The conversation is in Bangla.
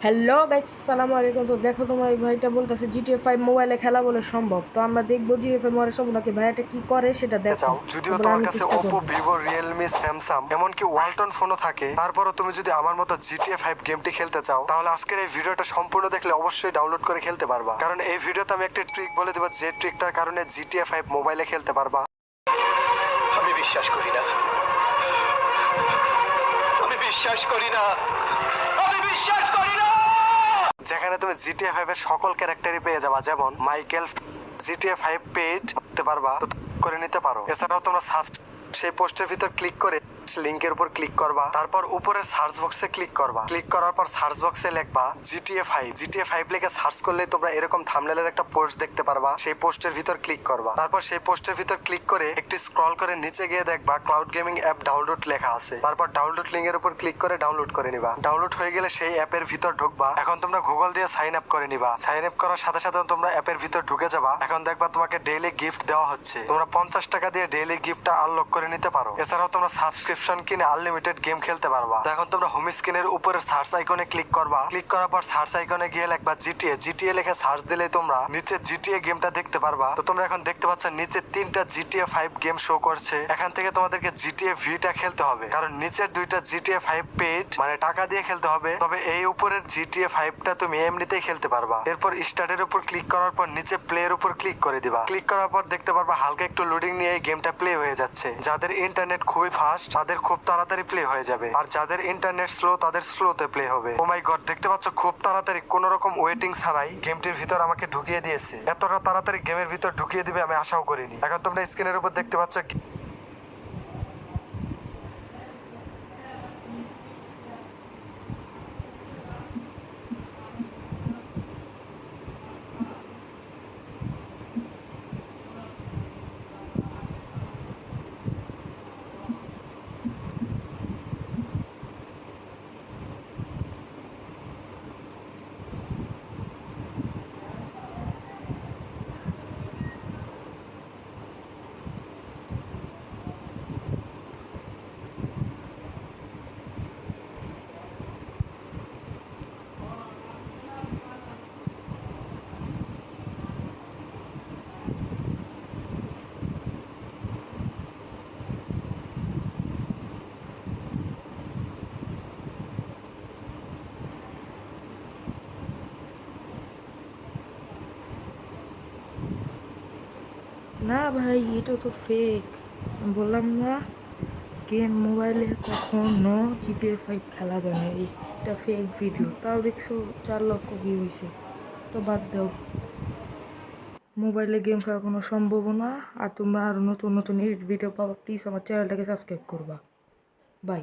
হ্যালো গাইস, আসসালামু আলাইকুম। তো দেখো, তোমার এই ভাইটা বলতেছে GTA 5 মোবাইলে খেলা বলে সম্ভব। তো আমরা দেখবো GTA 5 মোবাইলে সম্ভব নাকি। ভাইটা কি করে সেটা দেখো। চাও যদিও তারপরে তোমার আমি কাছে চেষ্টা ওপো, করবো। ভিভো, রিয়েলমি, স্যামসাং এমনকি ওয়ালটন ফোনও থাকে, তারপরও তুমি যদি আমার মতো GTA 5 গেমটি খেলতে চাও, তাহলে আজকের এই ভিডিওটা সম্পূর্ণ দেখলে অবশ্যই ডাউনলোড করে খেলতে পারবা। কারণ এই ভিডিওতে আমি একটা ট্রিক বলে দেবো, যে ট্রিকটার কারণে GTA 5 মোবাইলে খেলতে পারবা। আমি বিশ্বাস করি না। আমি বিশ্বাস করি না। আমি বিশ্বাস করি না। যেখানে তুমি GTA 5 এর সকল ক্যারেক্টারই পেয়ে যাবা, যেমন মাইকেল। GTA 5 পেজ করতে পারবা, তো করে নিতে পারো। এছাড়াও তোমরা সেই পোস্টের ভিতর ক্লিক করে লিংকের উপর ক্লিক করবা, তারপর উপরের সার্চ বক্সে ক্লিক করবা। ক্লিক করার পর সার্চ বক্সে লিখবা GTA 5 লিখে সার্চ করলে তোমরা এরকম থাম্বনেলের একটা পোস্ট দেখতে পারবা। সেই পোস্টের ভিতর ক্লিক করবা, তারপর সেই পোস্টের ভিতর ক্লিক করে একটি স্ক্রল করে নিচে গিয়ে দেখবা ক্লাউড গেমিং অ্যাপ ডাউনলোড লেখা আছে। তারপর ডাউনলোড লিংকের উপর ক্লিক করে ডাউনলোড করে নিবা। ডাউনলোড হয়ে গেলে সেই অ্যাপের ভিতর ঢুকবা। এখন তোমরা গুগল দিয়ে সাইন আপ করে নিবা। সাইন আপ করার সাথে সাথে তোমরা অ্যাপের ভিতর ঢুকে যাবা। এখন দেখবা তোমাকে ডেইলি গিফট দেওয়া হচ্ছে। তোমরা 50 টাকা দিয়ে ডেইলি গিফটটা আনলক করে নিতে পারো। এছাড়াও তোমরা সাবস্ক্রিপশন কিনে আনলিমিটেড গেম খেলতে পারবা। তো এখন তোমরা হোম স্ক্রিনের উপরের সার্চ আইকনে ক্লিক করবা। ক্লিক করার পর সার্চ আইকনে গিয়ে লিখবা জিটিএ লিখে সার্চ দিলে তোমরা নিচে জিটিএ গেমটা দেখতে পারবা। তো তোমরা এখন দেখতে পাচ্ছ নিচে 3টা GTA 5 গেম শো করছে। এখান থেকে তোমাদেরকে GTA ভিটা খেলতে হবে, কারণ নিচের 2টা GTA 5 পেড, মানে টাকা দিয়ে খেলতে হবে। তবে এই উপরের GTA 5টা তুমি এমনিতেই খেলতে পারবা। এরপর স্টার্টের উপর ক্লিক করার পর নিচে প্লে এর উপর ক্লিক করে দিবা। ক্লিক করার পর দেখতে পারবা হালকা একটু লোডিং নিয়ে এই গেমটা প্লে হয়ে যাচ্ছে। যাদের ইন্টারনেট খুবই ফাস্ট তাদের খুব তাড়াতাড়ি প্লে হয়ে যাবে, আর যাদের ইন্টারনেট স্লো তাদের স্লোতে প্লে হবে। ও মাই গড, দেখতে পাচ্ছ খুব তাড়াতাড়ি কোন রকম ওয়েটিং ছাড়াই গেমটির ভিতর আমাকে ঢুকিয়ে দিয়েছে। এতটা তাড়াতাড়ি গেমের ভিতর ঢুকিয়ে দিবে আমি আশাও করিনি। এখন তোমরা স্ক্রিনের উপর দেখতে পাচ্ছ না ভাই, এটা তো ফেক। বললাম না, গেম মোবাইলে কখনো GTA 5 খেলা যায় না। এটা ফেক ভিডিও। তাও দেখছো 4 লক্ষ ভিউ হয়েছে। তো বাদ দাও, মোবাইলে গেম খেলা কোনো সম্ভব না। আর তোমরা আরও নতুন নতুন এডিট ভিডিও পাবা, প্লিজ আমার চ্যানেলটাকে সাবস্ক্রাইব করবা। বাই।